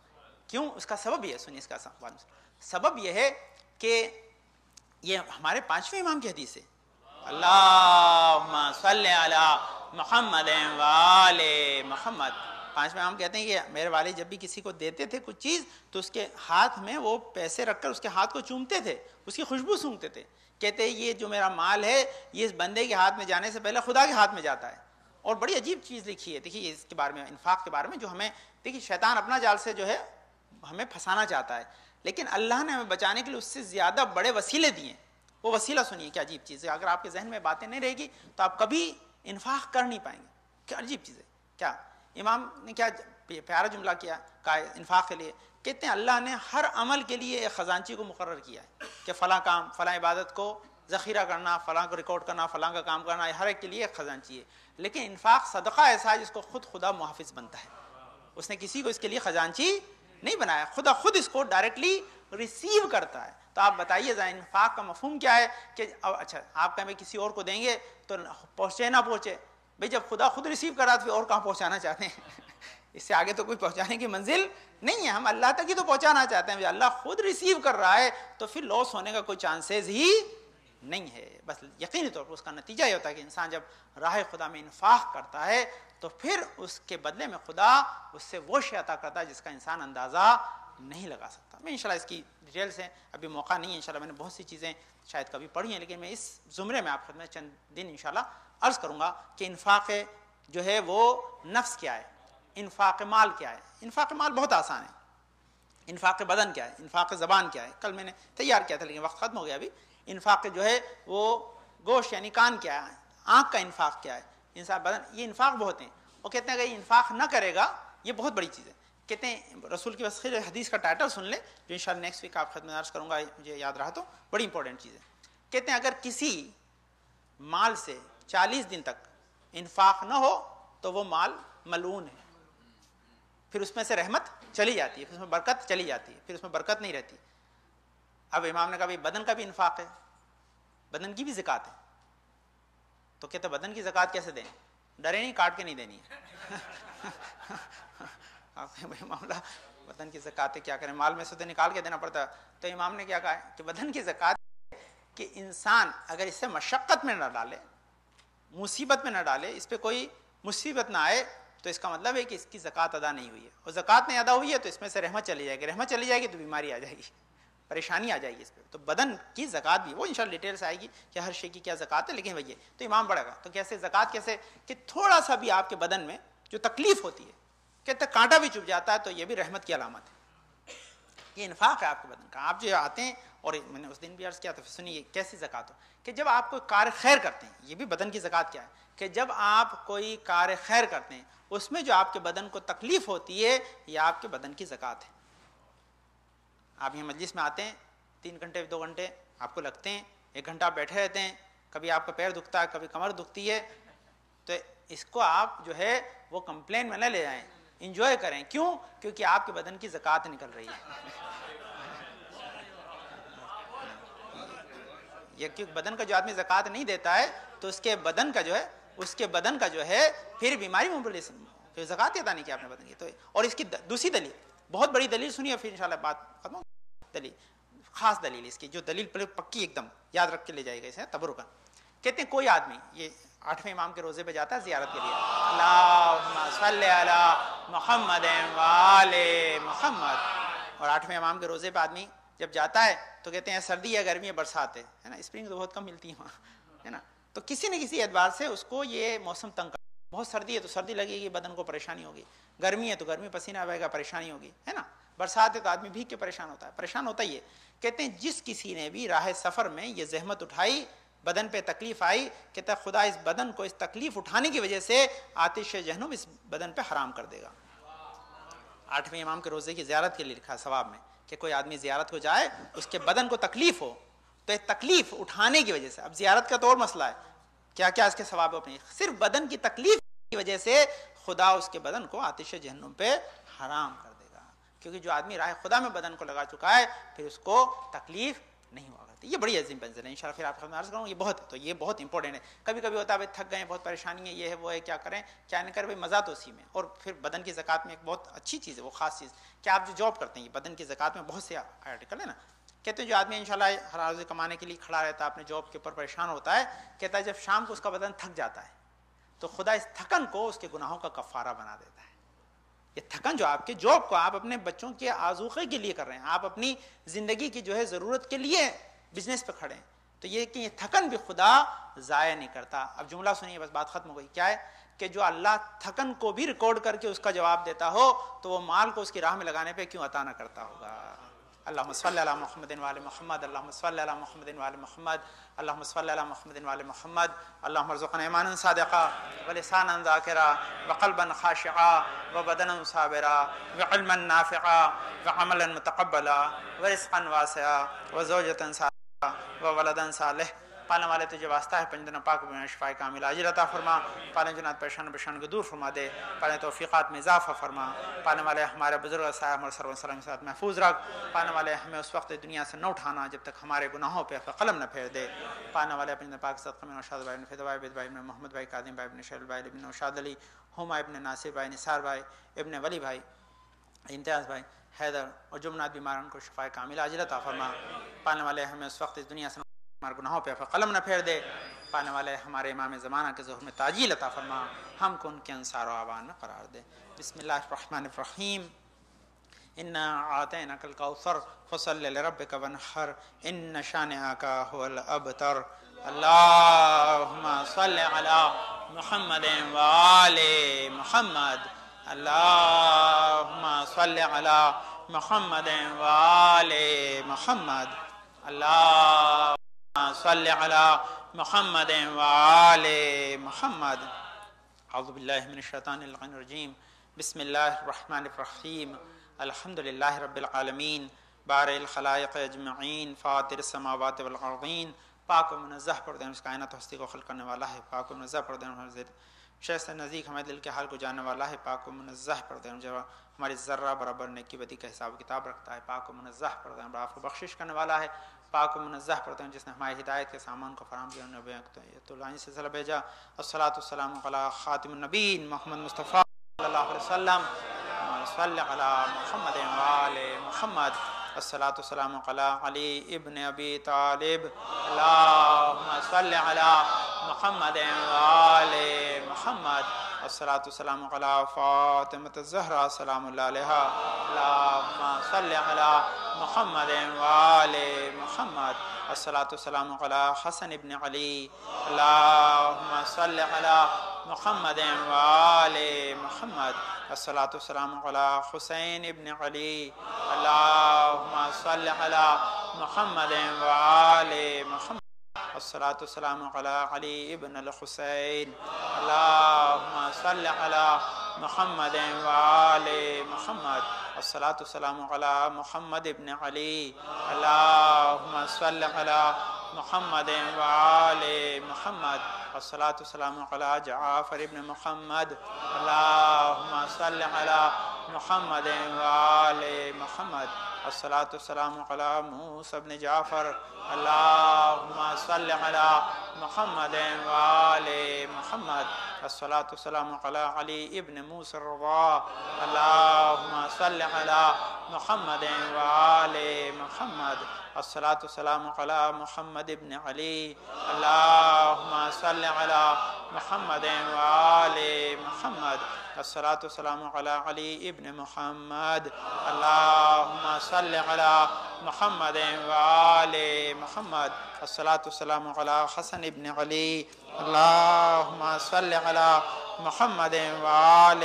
کیوں؟ اس کا سبب یہ ہے, سنیے اس کا سبب یہ ہے کہ یہ ہمارے 5ویں امام کی حدیث ہے, اللہم صلی علی محمد و آل محمد. 5ویں امام کہتے ہیں کہ میرے والد جب بھی کسی کو دیتے تھے کچھ چیز تو اس کے ہاتھ میں وہ پیسے رکھ کر اس کے ہاتھ کو چومتے تھے, اس کی خوشبو سونگتے تھے. کہتے ہیں یہ جو میرا مال ہے یہ اس بندے کے ہاتھ میں جانے سے پہلے خدا کے ہاتھ میں جاتا ہے. اور بڑی عجیب چیز لکھی ہے, دیکھیے اس کے بارے میں, انفاق کے بارے میں, جو ہمیں دیکھیے شیطان اپنا جال سے جو ہے ہمیں پھنسانا چاہتا ہے, لیکن اللہ نے ہمیں بچانے کے لیے اس سے زیادہ بڑے وسیلے دیے. وہ وسیلہ سنیے کیا عجیب چیز ہے, اگر آپ کے ذہن میں باتیں نہیں رہے گی تو آپ کبھی انفاق کر نہیں پائیں گے. کیا عجیب چیز ہے, کیا امام نے کیا پیارا جملہ کیا کہا انفاق کے لیے، کہتے ہیں اللہ نے ہر عمل کے لیے ایک خزانچی کو مقرر کیا ہے کہ فلاں کام، فلاں عبادت کو ذخیرہ کرنا، فلاں کو ریکارڈ کرنا، فلاں کا کام کرنا، ہر ایک کے لیے ایک خزانچی ہے. لیکن انفاق صدقہ ایسا ہے جس کو خود خدا محافظ بنتا ہے، اس نے کسی کو اس کے لیے خزانچی نہیں بنایا، خدا خود اس کو ڈائریکٹلی ریسیو کرتا ہے. تو آپ بتائیے ذرا انفاق کا مفہوم کیا ہے کہ اچھا آپ کہیں کسی اور کو دیں گے تو پہنچے نہ پہنچے، بھئی جب خدا خود ریسیو کر رہا تو اور کہاں پہنچانا چاہتے ہیں؟ اس سے آگے تو کوئی پہنچانے کی منزل نہیں ہے، ہم اللہ تک ہی تو پہنچانا چاہتے ہیں. اللہ خود ریسیو کر رہا ہے تو پھر لاس ہونے کا کوئی چانسز ہی نہیں ہے. بس یقینی طور پر اس کا نتیجہ یہ ہوتا ہے کہ انسان جب راہ خدا میں انفاق کرتا ہے تو پھر اس کے بدلے میں خدا اس سے وہ شے عطا کرتا ہے جس کا انسان اندازہ نہیں لگا سکتا. میں انشاءاللہ اس کی ڈیٹیل سے ابھی موقع نہیں ہے، انشاءاللہ میں نے بہت سی چیزیں شاید کبھی پڑھی ہیں، لیکن میں اس زمرے میں آپ خدمت چند دن انشاءاللہ عرض کروں گا کہ انفاق جو ہے وہ نفس کیا ہے، انفاق مال کیا ہے. انفاق مال بہت آسان ہے. انفاق بدن کیا ہے، انفاق زبان کیا ہے، کل میں نے تیار کیا تھا لیکن وقت ختم ہو گیا. ابھی انفاق جو ہے وہ گوشت یعنی کان کیا ہے، آنکھ کا انفاق کیا ہے، انسان بدن، یہ انفاق بہت ہیں. وہ کہتے ہیں کہ انفاق نہ کرے گا یہ بہت بڑی چیز ہے. کہتے ہیں رسول کی وصیت حدیث کا ٹائٹل سن لیں جو انشاءاللہ نیکسٹ ویک آپ خدمت عرض کروں گا، مجھے یاد رہا تو بڑی امپورٹنٹ چیز ہے. کہتے ہیں اگر کسی مال سے 40 دن تک انفاق نہ ہو تو وہ مال ملعون ہے، پھر اس میں سے رحمت چلی جاتی ہے، پھر اس میں برکت چلی جاتی ہے، پھر اس میں برکت نہیں رہتی. اب امام نے کہا بھائی بدن کا بھی انفاق ہے، بدن کی بھی زکوٰۃ ہے. تو کہتے بدن کی زکوٰۃ کیسے دیں؟ ڈرے نہیں، کاٹ کے نہیں دینی ہے. آپ بھائی معاملہ بدن کی زکوٰۃ کیا کریں، مال میں سے تو نکال کے دینا پڑتا ہے. تو امام نے کیا کہا ہے کہ بدن کی زکوٰۃ کہ انسان اگر اس سے مشقت میں نہ ڈالے، مصیبت میں نہ ڈالے، اس پہ کوئی مصیبت نہ آئے، تو اس کا مطلب ہے کہ اس کی زکوٰۃ ادا نہیں ہوئی ہے. اور زکوٰۃ نہیں ادا ہوئی ہے تو اس میں سے رحمت چلی جائے گی، رحمت چلی جائے گی تو بیماری آ جائے گی، پریشانی آ جائے گی اس پہ. تو بدن کی زکوٰۃ بھی وہ انشاءاللہ ڈیٹیل سے آئے گی کہ ہر شے کی کیا زکوٰۃ ہے، لیکن وہی ہے. تو امام بڑھے گا تو کیسے زکوٰۃ کیسے کہ تھوڑا سا بھی آپ کے بدن میں جو تکلیف ہوتی ہے، کہتے کانٹا بھی چبھ جاتا ہے تو یہ بھی رحمت کی علامت ہے. یہ انفاق ہے آپ کے بدن کا. آپ جو آتے ہیں، اور میں نے اس دن بھی عرض کیا تھا، سنیے کیسی زکوٰۃ ہو کہ جب آپ کوئی کار خیر کرتے ہیں، یہ بھی بدن کی زکوٰۃ کیا ہے کہ جب آپ کوئی کار خیر کرتے ہیں اس میں جو آپ کے بدن کو تکلیف ہوتی ہے یہ آپ کے بدن کی زکوٰۃ ہے. آپ یہ مجلس میں آتے ہیں 3 گھنٹے 2 گھنٹے آپ کو لگتے ہیں، 1 گھنٹہ آپ بیٹھے رہتے ہیں، کبھی آپ کا پیر دکھتا ہے، کبھی کمر دکھتی ہے، تو اس کو آپ جو ہے وہ کمپلین میں نہ لے جائیں، انجوائے کریں. کیوں؟ کیونکہ آپ کے بدن کی زکوٰۃ نکل رہی ہے. یہ کیونکہ بدن کا جو آدمی زکوٰۃ نہیں دیتا ہے تو اس کے بدن کا جو ہے پھر بیماری میں مبتلا ہے، زکوٰۃ ادا نہیں کیا آپ نے بدن کی. تو اور اس کی دوسری دلیل، بہت بڑی دلیل سنیے، پھر انشاءاللہ بات ختم ہو. دلیل خاص دلیل اس کی، جو دلیل پکی ایک دم یاد رکھ کے لے جائے گا اسے تبرکا. کہتے ہیں کوئی آدمی یہ 8ویں امام کے روزے پہ جاتا ہے زیارت کے لیے، اللہم صلی علی محمد و آل محمد، اور 8ویں امام کے روزے پہ آدمی جب جاتا ہے تو کہتے ہیں سردی ہے، گرمی ہے، برسات ہے نا، اسپرنگ تو بہت کم ملتی ہے وہاں، ہے نا. تو کسی نہ کسی اعتبار سے اس کو یہ موسم تنگ کرتا ہے. بہت سردی ہے تو سردی لگے گی، بدن کو پریشانی ہوگی، گرمی ہے تو گرمی پسینہ آئے گا، پریشانی ہوگی، ہے نا. برسات ہے تو آدمی بھیگ کے پریشان ہوتا ہے، پریشان ہوتا ہی ہے. کہتے ہیں جس کسی نے بھی راہ سفر میں یہ زحمت اٹھائی، بدن پہ تکلیف آئی، کہتا ہے خدا اس بدن کو اس تکلیف اٹھانے کی وجہ سے آتش جہنم اس بدن پہ حرام کر دے گا. 8ویں امام کے روزے کی زیارت کے لیے لکھا ثواب میں کہ کوئی آدمی زیارت کو جائے، اس کے بدن کو تکلیف ہو تو یہ تکلیف اٹھانے کی وجہ سے، اب زیارت کا تو اور مسئلہ ہے کیا کیا اس کے ثواب ہے، اپنے صرف بدن کی تکلیف کی وجہ سے خدا اس کے بدن کو آتش جہنم پہ حرام کر دے گا. کیونکہ جو آدمی راہ خدا میں بدن کو لگا چکا ہے پھر اس کو تکلیف نہیں ہوا کرتی. یہ بڑی عظیم منزل ہے، انشاءاللہ پھر آپ کو عرض کروں. یہ بہت، تو یہ بہت امپورٹنٹ ہے. کبھی کبھی ہوتا ہے بھائی تھک گئے، بہت پریشانی ہے، یہ ہے وہ ہے، کیا کریں کیا نہیں کریں، بھائی مزہ تو اسی میں. اور پھر بدن کی زکوٰۃ میں ایک بہت اچھی چیز ہے، وہ خاص چیز کہ آپ جو جاب کرتے ہیں، یہ بدن کی زکوٰۃ میں بہت سے آرٹیکل ہے نا. کہتے ہیں جو آدمی انشاءاللہ ہر روزے کمانے کے لیے کھڑا رہتا ہے، اپنے جاب کے اوپر پریشان ہوتا ہے، کہتا ہے جب شام کو اس کا بدن تھک جاتا ہے تو خدا اس تھکن کو اس کے گناہوں کا کفارہ بنا دیتا ہے. یہ تھکن جو آپ کے جاب کو آپ اپنے بچوں کے آذوقے کے لیے کر رہے ہیں، آپ اپنی زندگی کی جو ہے ضرورت کے لیے بزنس پہ کھڑے ہیں، تو یہ کہ یہ تھکن بھی خدا ضائع نہیں کرتا. اب جملہ سنیے، بس بات ختم ہو گئی. کیا ہے کہ جو اللہ تھکن کو بھی ریکارڈ کر کے اس کا جواب دیتا ہو تو وہ مال کو اس کی راہ میں لگانے پہ کیوں عطا نہ کرتا ہوگا. اللهم صل على محمد وعلى محمد اللهم صل على محمد وعلى محمد اللهم صل على محمد وعلى محمد اللهم ارزقنا ایمانا صادقا ولسانا ذاکرا وقلبا خاشعا وبدنا صابرا وعلما نافعا وعملا متقبلا ورزقا واسعا وزوجة صالحا وولدا صالح. پالنے والے تجھے واسطہ ہے پنجدن پاک میں شفاء کامل عاجل عطا فرما. پالنے جنات پریشان پریشان کو دور فرما دے. پالنے توفیقات میں اضافہ فرما. پالنے والے ہمارے بزرگ صاحب اور سرو سلام کے ساتھ محفوظ رکھ. پالنے والے ہمیں اس وقت دنیا سے نہ اٹھانا جب تک ہمارے گناہوں پہ قلم نہ پھیر دے. پالنے والے پنجدن پاک صدقہ میں نوشاد بھائی فیض بھائی بید بھائی ابن محمد بھائی قادم بھائی ابن شیل بھائی ابن نوشاد علی ہما ابن ناصر بھائی نثار بھائی ابن ولی بھائی امتیاز بھائی حیدر اور جمنات بیماران کو شفاء کامل عاجل عطا فرما. پالنے والے ہمیں اس وقت اس دنیا سے ہمارے گناہوں پہ قلم نہ پھیر دے. پانے والے ہمارے امام زمانہ کے ظہور میں تعجیل عطا فرما. ہم کو ان کے انصار و اعوان میں قرار دے. بسم اللہ الرحمن الرحیم. انا اعطیناک الکوثر فصل لربک وانحر ان شانئک هو الابتر. اللہم صل علی محمد وآل محمد. اللہم صل علی محمد وآل محمد. اللہم صل على محمد وآل محمد. اعوذ باللہ من الشیطان اللعین الرجیم. بسم اللہ الرحمن الرحیم. الحمد للہ رب العالمین بارئ الخلائق اجمعین فاطر السماوات والارضین. پاک و منزہ پردین اس کائنات ہستی کو خلق کرنے والا ہے. پاک و منزہ پردین شیخ سے نزدیک ہمارے دل کے حال کو جاننے والا ہے. پاک و منزہ پردین جو ہماری ذرہ برابر نیکی بدی کا حساب کتاب رکھتا ہے. پاک و منزہ پردین آپ کو بخشش کرنے والا ہے. پاک و منزہ پڑھتے ہیں جس نے ہماری ہدایت کے سامان کو فراہم کیا. انہیں سلسلہ بھیجا. الصلاۃ والسلام علی خاتم النبیین محمد مصطفیٰ صلی اللہ علیہ وسلم. صلی علی محمد وآل محمد. الصلاۃ والسلام علی علی ابن ابی طالب. اللہم صل علی محمد وآل محمد. الصلاۃ والسلام علی فاطمۃ الزہرا سلام اللہ علیہا. اللہم صل علی محمد وآل محمد. الصلاۃ والسلام علی حسن ابن علی. اللہم صل علی محمد وآل محمد. الصلاۃ والسلام علی حسین ابن علی. اللہم صل علی محمد وآل محمد. الصلاۃ والسلام علی علی ابن الحسین. اللہم صل علی محمد وآل محمد. الصلاۃ والسلام علی محمد ابن علی. اللہم صل علی محمد وآل محمد. الصلاۃ والسلام علی جعفر ابن محمد. اللہم صل علی محمد وآل محمد. الصلاۃ والسلام علی موسیٰ ابن جعفر. اللہم صل علی محمد وآل محمد. الصلاۃ والسلام علی علی ابن موسیٰ الرضا. اللہم صل علی محمد وآل محمد. الصلاۃ والسلام علی محمد ابن علی. اللہم صل علی محمد وآل محمد. الصلاۃ والسلام علی علی ابن محمد. اللہم صل علی محمد وآل محمد. الصلاۃ والسلام علی حسن ابن علی. اللہم صل علی محمد وآل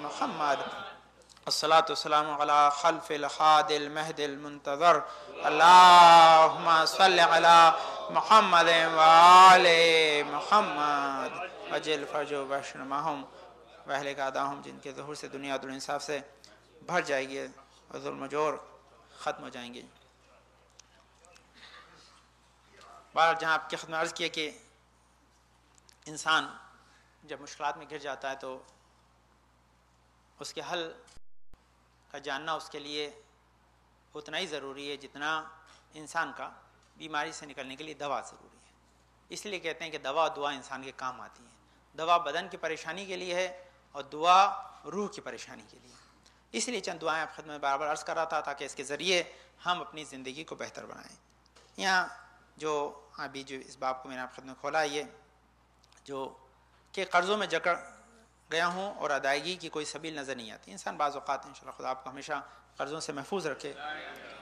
محمد. الصلاۃ والسلام علی خلف الحادی المہدی المنتظر. اللہم صل علی محمد وآل محمد. اجل فرج و بشر ماہم وہل قاداہم جن کے ظہور سے دنیا عدل انصاف سے بھر جائے گی اور ظلم و جور ختم ہو جائیں گے. بہرحال جہاں آپ کی خدمت عرض کیا کہ انسان جب مشکلات میں گر جاتا ہے تو اس کے حل کا جاننا اس کے لیے اتنا ہی ضروری ہے جتنا انسان کا بیماری سے نکلنے کے لیے دوا ضروری ہے. اس لیے کہتے ہیں کہ دعا انسان کے کام آتی ہے. دوا بدن کی پریشانی کے لیے ہے اور دعا روح کی پریشانی کے لیے. اس لیے چند دعائیں آپ خدمت بار بار عرض کر رہا تھا تاکہ اس کے ذریعے ہم اپنی زندگی کو بہتر بنائیں. یہاں جو ابھی جو اس باب کو میں نے آپ خدمت کھولا یہ جو کہ قرضوں میں جکڑ گیا ہوں اور ادائیگی کی کوئی سبیل نظر نہیں آتی. انسان بعض اوقات انشاءاللہ خدا آپ کو ہمیشہ قرضوں سے محفوظ رکھے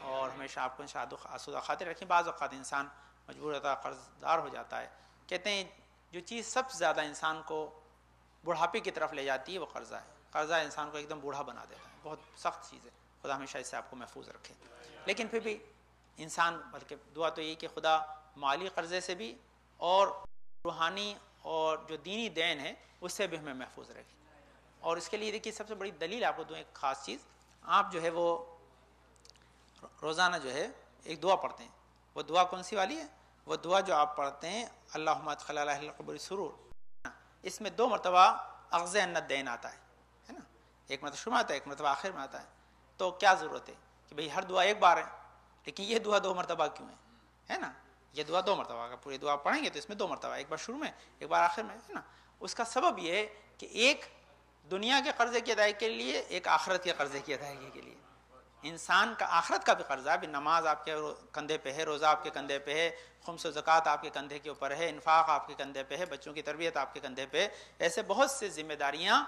اور ہمیشہ آپ کو انشاءاللہ آسودہ خاطر رکھیں. بعض اوقات انسان مجبور ہوتا ہے قرض دار ہو جاتا ہے. کہتے ہیں جو چیز سب سے زیادہ انسان کو بڑھاپے کی طرف لے جاتی ہے وہ قرضہ ہے. قرضہ انسان کو ایک دم بوڑھا بنا دیتا ہے. بہت سخت چیز ہے. خدا ہمیشہ اس سے آپ کو محفوظ رکھے. لیکن پھر بھی انسان بلکہ دعا تو یہی کہ خدا مالی قرضے سے بھی اور روحانی اور جو دینی دین ہے اس سے بھی ہمیں محفوظ رکھے. اور اس کے لیے دیکھیے سب سے بڑی دلیل آپ کو دوں ایک خاص چیز. آپ جو ہے وہ روزانہ جو ہے ایک دعا پڑھتے ہیں. وہ دعا کون سی والی ہے؟ وہ دعا جو آپ پڑھتے ہیں اللہم ادخل علی اہل القبور سرور. اس میں 2 مرتبہ اخذ عن الدین آتا ہے نا. ایک مرتبہ شروع میں آتا ہے، ایک مرتبہ آخر میں آتا ہے. تو کیا ضرورت ہے کہ بھئی ہر دعا ایک بار ہے لیکن یہ دعا 2 مرتبہ کیوں ہے نا. یہ دعا 2 مرتبہ، اگر پوری دعا پڑھیں گے تو اس میں 2 مرتبہ، ایک بار شروع میں ایک بار آخر میں ہے نا. اس کا سبب یہ ہے کہ ایک دنیا کے قرضے کی ادائیگی کے لیے، ایک آخرت کے قرضے کی ادائیگی کے لیے. انسان کا آخرت کا بھی قرضہ ہے. نماز آپ کے کندھے پہ ہے، روزہ آپ کے کندھے پہ ہے، خمس و زکوٰۃ آپ کے کندھے کے اوپر ہے، انفاق آپ کے کندھے پہ ہے، بچوں کی تربیت آپ کے کندھے پہ. ایسے بہت سے ذمہ داریاں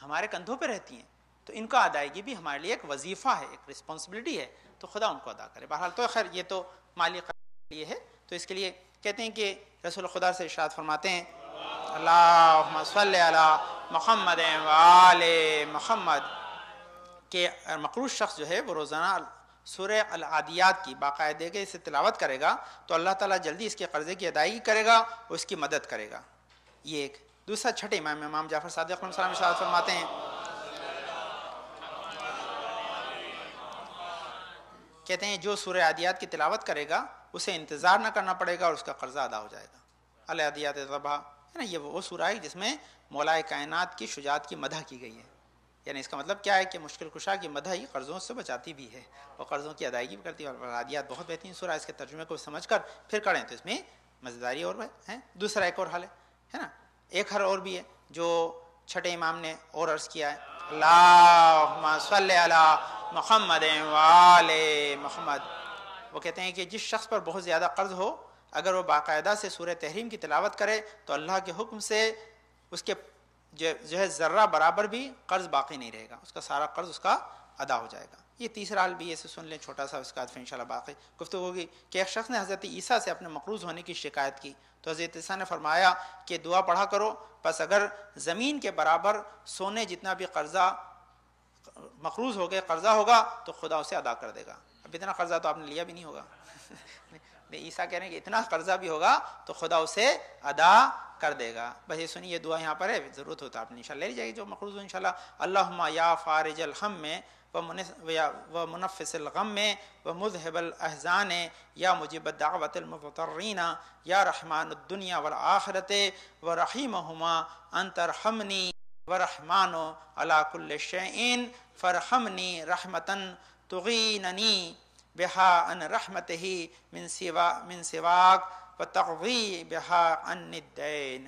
ہمارے کندھوں پہ رہتی ہیں. تو ان کا ادائیگی بھی ہمارے لیے ایک وظیفہ ہے، ایک رسپانسبلٹی ہے. تو خدا ان کو ادا کرے. بہرحال تو خیر یہ تو مالی قرض کے لیے ہے. تو اس کے لیے کہتے ہیں کہ رسول خدا سے ارشاد فرماتے ہیں اللہم صلی علی محمد و آل محمد، کہ مقروض شخص جو ہے وہ روزانہ سورہ العادیات کی باقاعدگی سے تلاوت کرے گا تو اللہ تعالیٰ جلدی اس کے قرضے کی ادائیگی کرے گا اور اس کی مدد کرے گا. یہ ایک. دوسرا چھٹے امام جعفر صادق علیہ السلام ارشاد فرماتے ہیں، کہتے ہیں جو سورہ عادیات کی تلاوت کرے گا اسے انتظار نہ کرنا پڑے گا اور اس کا قرضہ ادا ہو جائے گا. العادیات ذبح ہے نا. یہ وہ سورہ ہے جس میں مولا کائنات کی شجاعت کی مدح کی گئی ہے. یعنی اس کا مطلب کیا ہے کہ مشکل کشا کی مدح ہی قرضوں سے بچاتی بھی ہے اور قرضوں کی ادائیگی بھی کرتی ہے. اور عادیات بہت بہترین سورہ. اس کے ترجمے کو سمجھ کر پھر کریں تو اس میں مزیداری اور ہے. دوسرا ایک اور حل ہے نا. ایک حل اور بھی ہے جو چھٹے امام نے اور عرض کیا ہے، اللہم صلی علی محمد و آل محمد. وہ کہتے ہیں کہ جس شخص پر بہت زیادہ قرض ہو، اگر وہ باقاعدہ سے سورہ تحریم کی تلاوت کرے تو اللہ کے حکم سے اس کے جو ہے ذرہ برابر بھی قرض باقی نہیں رہے گا. اس کا سارا قرض اس کا ادا ہو جائے گا. یہ تیسرا حال بھی ایسے سن لیں چھوٹا سا، اس کا پھر انشاءاللہ باقی گفتگو ہوگی. کہ ایک شخص نے حضرت عیسیٰ سے اپنے مقروض ہونے کی شکایت کی تو حضرت عیسیٰ نے فرمایا کہ دعا پڑھا کرو، پس اگر زمین کے برابر سونے جتنا بھی قرضہ مقروض ہو گئے قرضہ ہوگا تو خدا اسے ادا کر دے گا. اب اتنا قرضہ تو آپ نے لیا بھی نہیں ہوگا. عیسیٰ کہہ رہے ہیں کہ اتنا قرضہ بھی ہوگا تو خدا اسے ادا کر دے گا. بس یہ سنیے دعا یہاں پر ہے، ضرورت ہوتا ہے آپ نے انشاءاللہ لے لی جائے گی جو مقروض ہو انشاءاللہ. اللہم یا فارج الہم و منفس الغم و مذہب الاحزان یا مجیب الدعوت المضطرین یا رحمان الدنیا والآخرت و رحیمہما انت ارحمنی و رحمان علی کل شیء فرحمنی رحمتا تغیننی بہا ان رحمتہ من سواک و تقضی بہا عن الدین.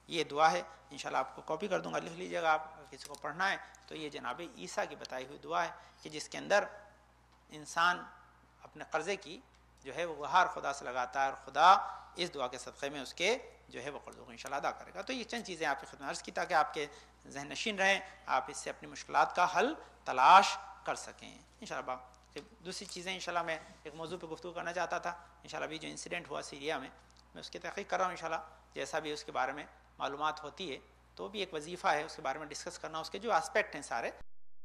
یہ دعا ہے انشاءاللہ آپ کو کاپی کر دوں گا، لکھ لیجیے گا. آپ کسی کو پڑھنا ہے تو یہ جناب عیسیٰ کی بتائی ہوئی دعا ہے کہ جس کے اندر انسان اپنے قرضے کی جو ہے وہ گہار خدا سے لگاتا ہے اور خدا اس دعا کے صدقے میں اس کے جو ہے وہ قرضوں کو انشاءاللہ ادا کرے گا. تو یہ چند چیزیں آپ کی خدمت عرض کی تاکہ آپ کے ذہن نشین رہیں، آپ اس سے اپنی مشکلات کا حل تلاش کر سکیں انشاءاللہ. دوسری چیزیں انشاءاللہ میں ایک موضوع پہ گفتگو کرنا چاہتا تھا. انشاءاللہ ابھی جو انسیڈنٹ ہوا سیریا میں اس کی تحقیق کر رہا ہوں انشاءاللہ. جیسا بھی اس کے بارے میں معلومات ہوتی ہے تو بھی ایک وظیفہ ہے اس کے بارے میں ڈسکس کرنا. اس کے جو آسپیکٹ ہیں سارے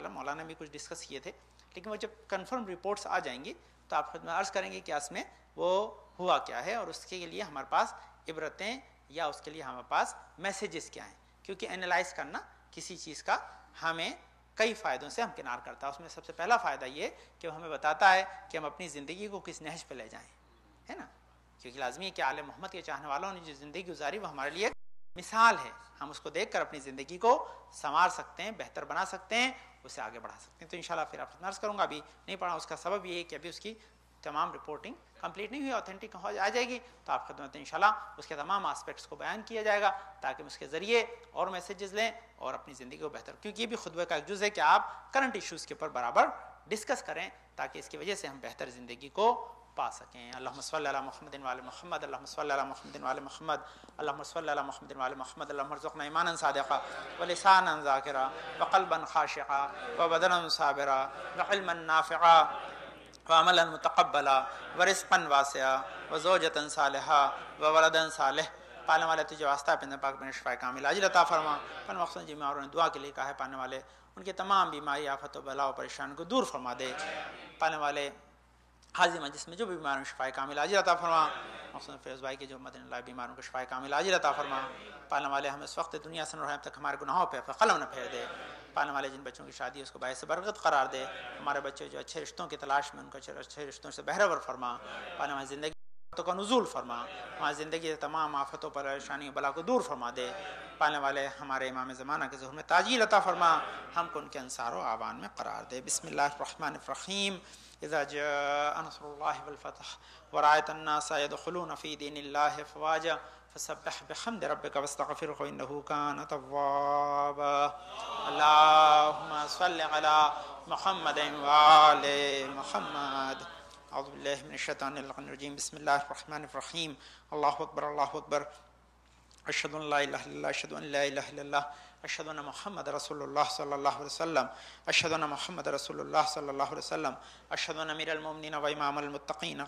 مولانا بھی کچھ ڈسکس کیے تھے، لیکن وہ جب کنفرم رپورٹس آ جائیں گی تو آپ خود میں عرض کریں گے کہ اس میں وہ ہوا کیا ہے اور اس کے لیے ہمارے پاس عبرتیں یا اس کے لیے ہمارے پاس میسیجز کیا ہیں. کیونکہ انالائز کرنا کسی چیز کا ہمیں کئی فائدوں سے ہمکنار کرتا ہے. اس میں سب سے پہلا فائدہ یہ کہ وہ ہمیں بتاتا ہے کہ ہم اپنی زندگی کو کس نہج پہ لے جائیں، ہے نا. کیونکہ لازمی ہے کہ آل محمد کے چاہنے والوں نے جو زندگی گزاری وہ ہمارے لیے مثال ہے. ہم اس کو دیکھ کر اپنی زندگی کو سنوار سکتے ہیں، بہتر بنا سکتے ہیں، اسے آگے بڑھا سکتے ہیں. تو انشاءاللہ پھر آپ عرض کروں گا. ابھی نہیں پڑھا. اس کا سبب یہ ہے کہ ابھی اس کی تمام رپورٹنگ کمپلیٹ نہیں ہوئی، اوتھینٹک آ جائے گی تو آپ خدمت انشاءاللہ اس کے تمام آسپیکٹس کو بیان کیا جائے گا تاکہ ہم اس کے ذریعے اور میسیجز لیں اور اپنی زندگی کو بہتر. کیونکہ یہ بھی خطبے کا ایک جز ہے کہ آپ کرنٹ ایشوز کے اوپر برابر ڈسکس کریں تاکہ اس کی وجہ سے ہم بہتر زندگی کو پا سکیں. اللہم صلی علی محمد و آل محمد، اللہم صلی علی محمد و آل محمد، اللہم صلی علی محمد و آل محمد. اللہم ارزقنا ایمانا صادقا ولسانا ذاکرا وقلبا خاشعا وبدنا صابرا وعلما نافعا وعملا متقبلا ورزقا واسعا وزوجة صالحا وولدا صالح پالنے والے تجھے واسطہ پندر پاک میں شفا کامل عاجل عطا فرما. پن مقصد جی اور دعا کے لیے کہا ہے پانے والے ان کے تمام بیماری آفت و بلا و پریشان کو دور فرما دے. پانے والے حاضر مجلس میں جو بھی بیمار شفا کامل عاجل عطا فرما. مقصد فیض بھائی کے جو مدن اللہ بیماروں کو شفا کامل عاجل عطا فرما. پالنے والے ہم اس وقت دنیا سے نہ رہے اب تک ہمارے گناہوں پہ قلم نہ پھیر دے. پالنے والے جن بچوں کی شادی اس کو باعث برکت قرار دے. ہمارے بچے جو اچھے رشتوں کی تلاش میں ان کو اچھے رشتوں سے بہرور فرما. پالنے والے زندگی کا نزول فرما. ہماری زندگی کے تمام آفتوں پریشانیوں بلا کو دور فرما دے. پالنے والے ہمارے امام زمانہ کے ظہور میں تاجیل عطا فرما. ہم کو ان کے انصار و اعوان میں قرار دے. بسم اللہ الرحمن الرحیم. اذا جاء نصر اللہ والفتح ورأيت الناس يدخلون في دين الله افواجا فسبح بحمد ربك واستغفره انه كان توابا. اللهم صل على محمد وآل محمد. اعوذ باللہ من الشیطان الرجیم. بسم اللہ الرحمن الرحیم. اللہ اکبر اللہ اکبر. اشہد ان لا الہ الا اللہ اشہد ان لا الہ الا اللہ اشہد ان محمد رسول اللہ صلی اللہ علیہ وسلم اشہد ان محمد رسول اللہ صلی اللہ علیہ وسلم اشہد ان امیر المؤمنین و امام المتقین